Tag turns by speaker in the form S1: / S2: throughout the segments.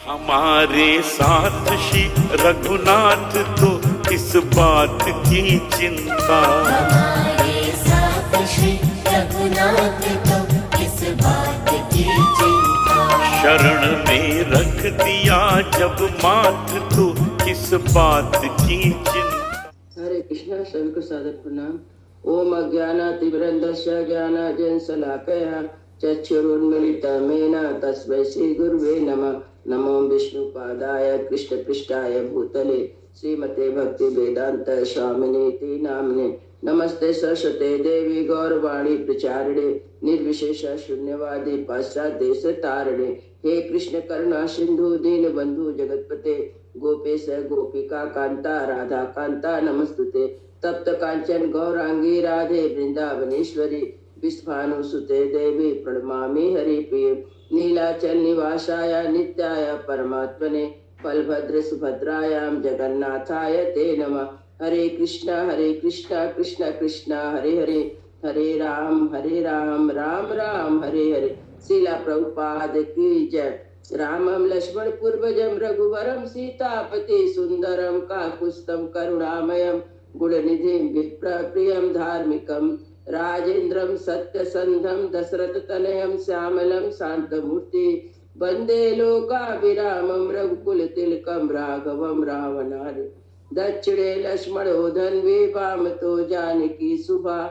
S1: हमारे साथ श्री रघुनाथ तो किस बात की चिंता,
S2: हमारे साथ श्री रघुनाथ तो किस बात की चिंता।
S1: शरण में रख दिया जब माथ तो किस बात की चिंता।
S3: हरे कृष्णा। सभी को सादर प्रणाम। ओम अज्ञानातिमिरन्धस्य ज्ञानाञ्जनशलाकया चक्षुरुन्मीलितं येन तस्मै श्रीगुरुवे नमः। नमो विष्णुपादाय कृष्णपृष्ठाय भूतले श्रीमते भक्तिवेदांत स्वामिनेति नामिने। नमस्ते सरस्वते देवी गौरवाणी प्रचारिणे निर्विशेष शून्यवादी पाश्चात्यदेशतारिणे। हे कृष्ण करुणा सिंधु दीनबंधु जगतपते गोपेश गोपिका कांता राधा कांता नमस्तुते। तप्त कांचन गौरांगी राधे वृंदावनेश्वरी विश्वानुसुते देवी प्रणमामि हरिप्रिये। नीलाचल निवासाय नित्याय परमात्मने बलभद्र सुभद्रायां जगन्नाथाय ते नमः। हरे कृष्णा कृष्णा कृष्णा हरे हरे, हरे राम राम राम हरे हरे। श्रीला प्रभुपाद की जय। रामं लक्ष्मण पूर्वजं रघुवरं सीतापति सुंदरं काकुत्स्थं करुणामयं गुणनिधिं विप्रप्रियं धार्मिकं राजेन्द्रं सत्यसंधं दशरथतनयं श्यामलं शान्तमूर्ति वन्दे लोकाभिरामं रघुकुलतिलकं राघवं रावणारि। दक्षिणे लक्ष्मणो धन्वी वामतो जानकी सुभा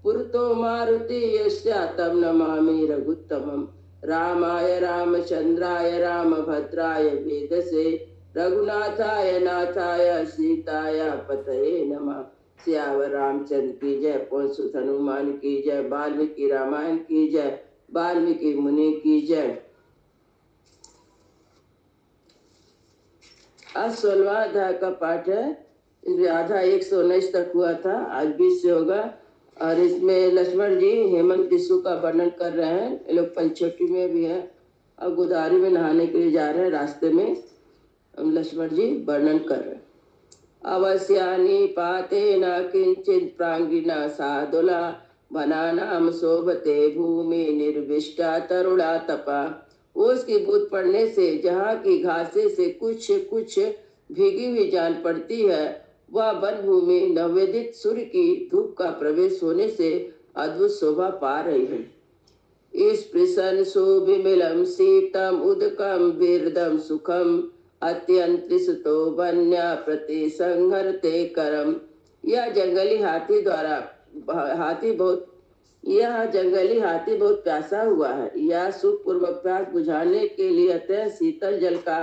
S3: पुरतो मारुति यस्यातं नमामि रघुत्तमम्। रामाय रामचंद्राय रामभद्राय वेदसे रघुनाथाय नाथाय सीताय पतये नमः। सियावर रामचंद्र की जय, पवन सुत हनुमान की जय, वाल्मीकि रामायण की जय, वाल्मीकि मुनि की जय। आज 16वां अध्याय का पाठ है। आधा 119 तक हुआ था, आज 20 से होगा। और इसमें लक्ष्मण जी हेमंत ऋतु का वर्णन कर रहे हैं। ये लोग पंचवटी में भी है और गोदावरी में नहाने के लिए जा रहे हैं। रास्ते में लक्ष्मण जी वर्णन कर रहे हैं। अवश्यानि पाते न किंचित प्रांगिना साधुला वनानाम शोभते भूमि निर्विष्टा तरुणा तपा। ओस की बूंद पड़ने से जहाँ की घासे से कुछ कुछ भीगी हुई जान पड़ती है, वह वन भूमि नवोदित सूर्य की धूप का प्रवेश होने से अद्भुत शोभा पा रही है। इस प्रसन्न शोभिमिलम शीतम उदकम वीरदम सुखम अत्यंत्रिसतो वन्या प्रति संहरते करम। यह जंगली हाथी बहुत प्यासा हुआ है। यह सुख पूर्वक प्यास बुझाने के लिए अत्यंत शीतल जल का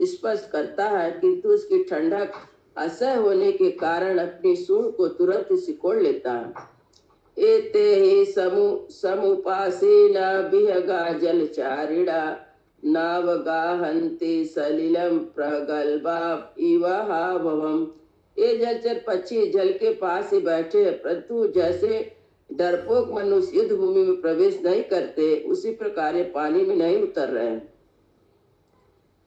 S3: स्पर्श करता है, किंतु उसकी ठंडक असह्य होने के कारण अपनी सूंड को तुरंत सिकोड़ लेता है। एते ही समुपासीन विहगा जलचारिणा नावगाहन्ति सलिलम प्रगल्भा इवाहावम। ये जलचर पक्षी जल के पास ही बैठे हैं, परंतु जैसे डरपोक मनुष्य युद्ध भूमि में प्रवेश नहीं करते, उसी प्रकार ये पानी में नहीं उतर रहे हैं।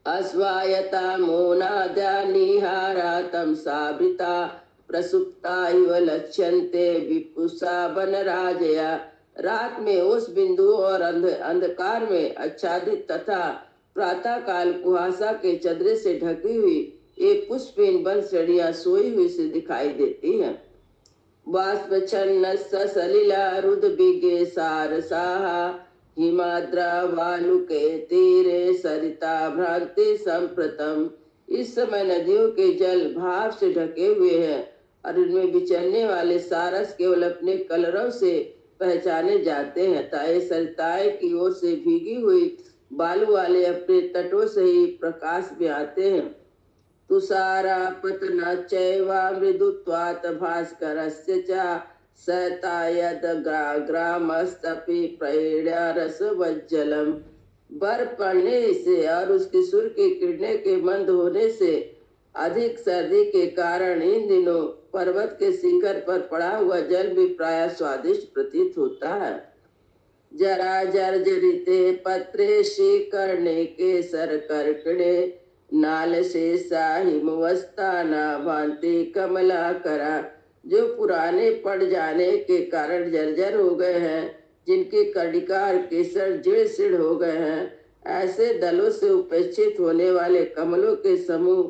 S3: अस्वायता मोनाद्या निहारा तम सावृता प्रसुप्ता इव लक्ष्यन्ते विपुषा वनराजया। रात में उस बिंदु और अंधकार में आच्छादित तथा प्रातः काल कुहासा के चदरे से ढकी हुई एक पुष्पहीन वन श्रेणियां सोई हुई से दिखाई देती हैं। बाष्पच्छन्न सलिला रुद्रबिगे सारसाहा हिमाद्रा वालुके तीरे सरिता भ्रांति संप्रतम। इस समय नदियों के जल भाव से ढके हुए हैं और इनमें विचरने वाले सारस केवल अपने कलरव से पहचाने जाते हैं। ताए सरिताएं की ओर से भीगी हुई बालू वाले अपने तटों से ही प्रकाश में आते हैं। तुषारा पतना चैवा मृदुत्वात् भास्करस्य च सतायद ग्रामस्तपि प्रैण्या रसवज्जलम। बर्फ पड़ने से और उसकी सूर्य की किरणें के मंद होने से अधिक सर्दी के कारण इन दिनों पर्वत के शिखर पर पड़ा हुआ जल भी प्राय स्वादिष्ट प्रतीत होता है। जरा जर्जरिते पत्रे शिकरणे के सर कर्कणे नाल से साहिमवस्था न भांति कमला करा। जो पुराने पड़ जाने के कारण जर्जर हो गए हैं, जिनके कर्णिकार केसर जीर्ण शीर्ण हो गए हैं, ऐसे दलों से उपेक्षित होने वाले कमलों के समूह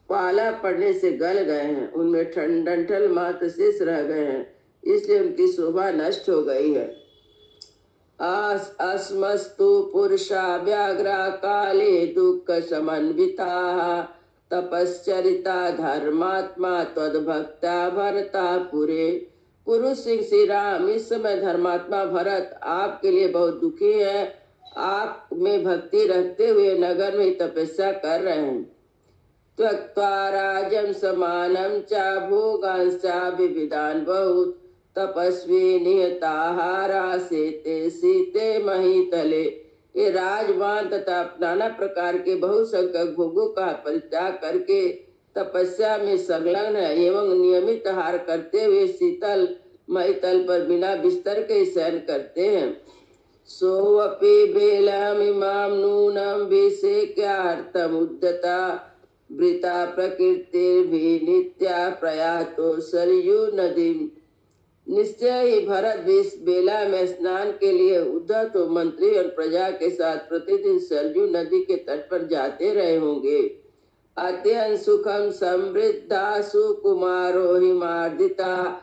S3: पाला पड़ने से गल गए हैं, उनमें डंठल मात्र शेष रह गए हैं, इसलिए उनकी शोभा नष्ट हो गई है। अस्मस्तु पुरुषा व्याघ्रा काले दुख समन्विता तपश्चरिता धर्मात्मा त्वद्भक्ता भरता पुरे। पुरुष सिंह श्री राम इस समय धर्मात्मा भरत आपके लिए बहुत दुखी है। आप में भक्ति रखते हुए नगर में तपस्या कर रहे हैं। त्यक्त्वा राजं समानं च भोगांश्च विविधान् बहुत तपस्वी नियताहारा सेते सीते महीतले। ये राजवान तथा नाना प्रकार के बहुसंख्यक भोगों का परित्याग करके तपस्या में संलग्न है एवं नियमित आहार करते हुए शीतल महीतल पर बिना बिस्तर के शयन करते हैं। सोऽपि बेलमिमां नूनं विसेक्यार्थमुद्यता वृता प्रकृतिर्भिः नित्या प्रयातो सरयू नदी। निश्चय ही भरत भी इस बेला में स्नान के लिए उद्धत हो मंत्री और प्रजा के साथ प्रतिदिन सरयू नदी के तट पर जाते रहे होंगे। अत्यंत सुखम समृद्धा सुकुमारो हिमार्दिता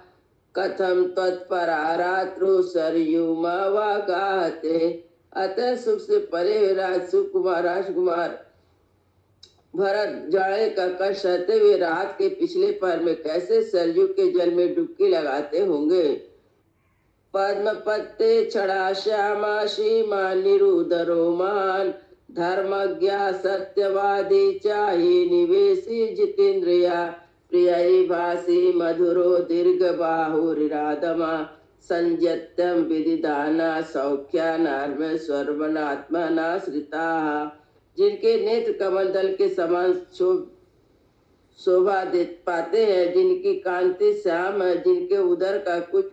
S3: कथम तत्परा रात्रु सरयूमावागाहते। अतः सुख से परे हुए राजकुमार भरत जाड़े का कष्ट सहते हुए रात के पिछले पहर में कैसे सरयू के जल में डुबकी लगाते होंगे। पद्मपत्ते छड़ा श्यामा सीमा निरुदरो मान धर्मज्ञा सत्यवादी चाही निवेशी जितेंद्रिया प्रिय भासी मधुरो दीर्घ बाहुरिराधमा संजत्यम विदिदाना सौख्या नार्म स्वर्वनात्मनाश्रिता। जिनके नेत्र कमल दल के समान शोभा दे पाते हैं, जिनकी कांति श्याम है, जिनके उदर का कुछ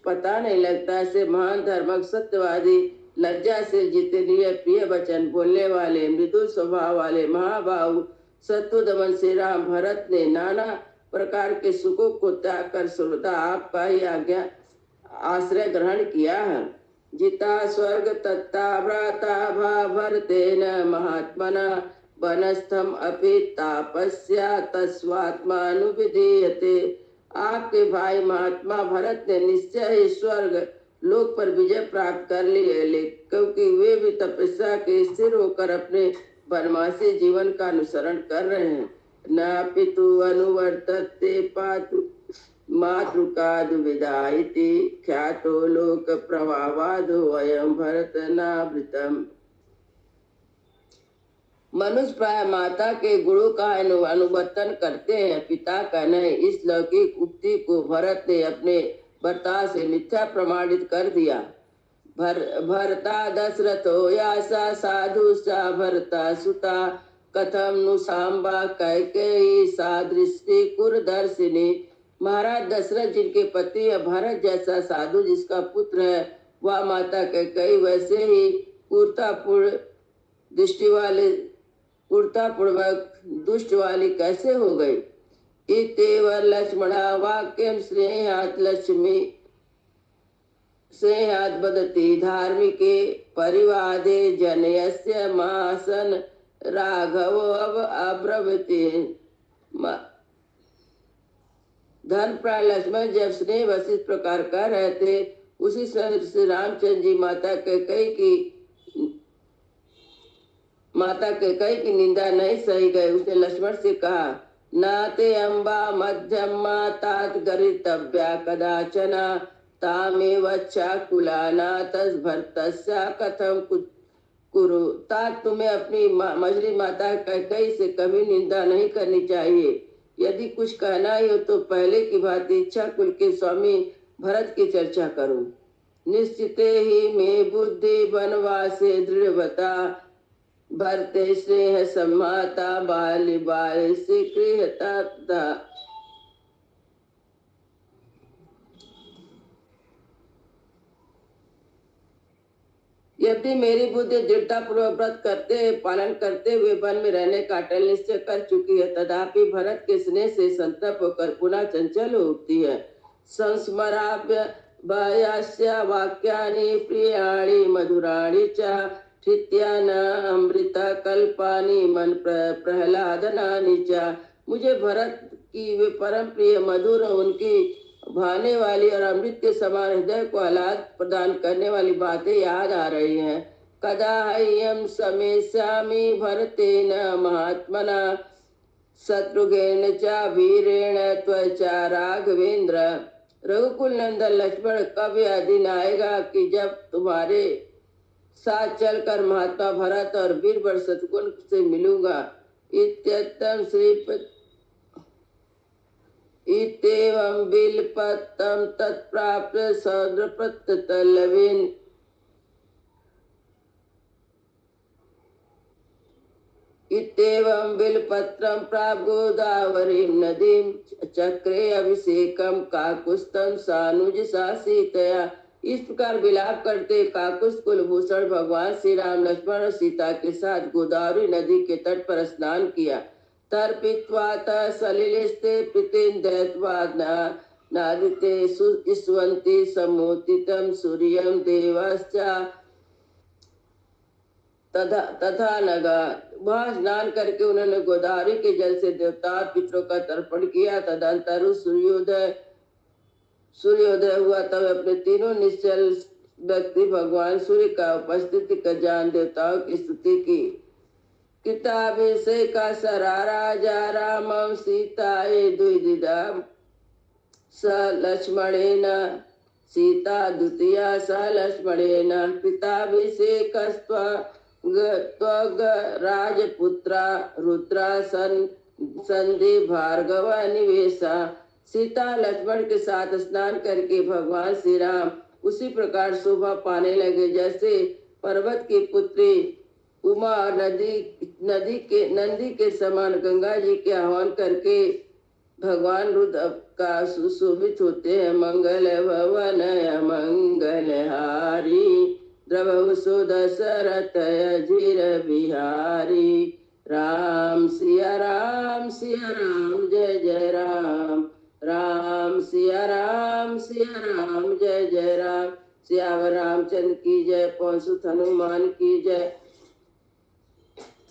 S3: पता नहीं लगता, ऐसे महान धर्मक सत्यवादी लज्जा से जितनीय प्रिय वचन बोलने वाले मृदु स्वभाव वाले महाबाहु शत्रु दमन श्री राम भरत ने नाना प्रकार के सुखों को त्याग कर सर्वदा आपका ही आज्ञा आश्रय ग्रहण किया है। जिता स्वर्ग तत्ता भ्राता भरतेन महात्मना वनस्थम अपि तापस्या तस्वात्मानुविधीयते। आपके भाई महात्मा भरत ने निश्चय ही स्वर्ग लोक पर विजय प्राप्त कर ली है, क्योंकि वे भी तपस्या के स्थिर होकर अपने वनवासी जीवन का अनुसरण कर रहे हैं। न पितु अनुवर्तते पातु मातृकादु विदायति ख्यातो लोक प्रभावादो अयं भरत नावृतम। मनुष्य प्राय माता के गुणों का अनुवर्तन करते हैं, पिता का नहीं। इस लौकिक उक्ति को भरत ने अपने बर्ताव से मिथ्या प्रमाणित कर दिया। भरता दशरथो यासा साधु सा भरता सुता कथम नु सांबा कैकेयी सा दृष्टि कुरदर्शिनी। महाराज दशरथ जिनके पति है, भरत जैसा साधु जिसका पुत्र है, वह माता कैकेयी वैसे ही कुर्तापूर्वक दुष्ट वाली कैसे हो गई। इतेव लक्ष्मणा वाक्यम स्नेहात् वदति धार्मिके परिवादे जनयस्य मासन राघवो अब्रवीति। धन प्राय लक्ष्मण जब स्नेह वशिष्ठ प्रकार कर रहे थे, उसी समय श्री रामचंद्र जी माता कैकेयी की निंदा नहीं सही गए। उसने लक्ष्मण से कहा, नाते अम्बा मध्यम तात गरितव्या कदाचना तामेव चाकुलाना तस्भर्तस्या कथम कुरु। तात तुम्हें अपनी मझली माता कैकेयी से कभी निंदा नहीं करनी चाहिए। यदि कुछ कहना ही हो तो पहले की भांति इच्छा कुल के स्वामी भरत की चर्चा करो। निश्चिते ही में बुद्धि वनवासे दृढ़वता भरते स्नेह सम्माता बाली बाल से गृहता। यदि मेरी बुद्धि दृढ़ता पूर्वक व्रत करते पालन करते हुए वन में रहने का अटल निश्चय कर चुकी है, तथापि भरत के स्नेह से संतप्त होकर पुनः चंचल हो उठती है। संस्मराभ्य भयास्य वाक्यानि प्रियाणि मधुराणि च ठित्यान अमृता कल्पानि मन प्रहलादनानि च। मुझे भरत की वे परम प्रिय मधुर उनकी भाने वाली और अमृत के समान हृदय को आह्लाद प्रदान करने वाली बातें याद आ रही हैं। कदा हय्यम समेष्यामि भरतेन महात्मना शत्रुघ्न च वीरेण त्वचा राघवेंद्र। रघुकुल नंदन लक्ष्मण, कब यह दिन आएगा कि जब तुम्हारे साथ चलकर महात्मा भरत और वीरवर शत्रुघ्न से मिलूंगा। इत्यर्थं श्रीपति इत्येवं बिलपत्रं तत्प्राप्य सौद्रपत्रतल्लवीन् इत्येवं बिलपत्रं प्राप्य गोदावरीं नदीं चक्रे अभिषेकं काकुत्स्थं सानुज शासितया। इस प्रकार विलाप करते काकुत्स्थ कुलभूषण भगवान श्री राम लक्ष्मण और सीता के साथ गोदावरी नदी के तट पर स्नान किया। तर्पित्वा सलिलेस्ते प्रीतिं दयित्वा नादिते सुस्वन्ति समुदितं सूर्यं देवश्च तथा नगा। वहाँ स्नान करके उन्होंने गोदावरी के जल से देवता और पितरों का तर्पण किया। तदंतर सूर्योदय हुआ, तब अपने तीनों निश्चल व्यक्ति भगवान सूर्य का उपस्थिति कर जान देवताओं की स्तुति की। किताभिषेक सराराजा रामं सीताये द्विदिदा स लक्ष्मणेन सीता द्वितीया स लक्ष्मणेन पिताभिषेकस्त्व राजपुत्रा रुद्रा संधि भार्गव निवेशा। सीता लक्ष्मण के साथ स्नान करके भगवान श्री राम उसी प्रकार शोभा पाने लगे जैसे पर्वत की पुत्री उमा नंदी के समान गंगा जी के आह्वान करके भगवान रुद्र का सुशोभित होते हैं। मंगल भवन मंगल हारी द्रवहु सुदशरथ अजीर बिहारी। राम सिया राम जय जय राम। राम सिया राम जय जय राम। सियावर रामचंद्र की जय। पवन सुत हनुमान की जय।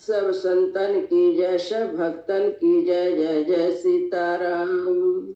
S3: सब संतन की जय। सब भक्तन की जय। जय जय सीताराम।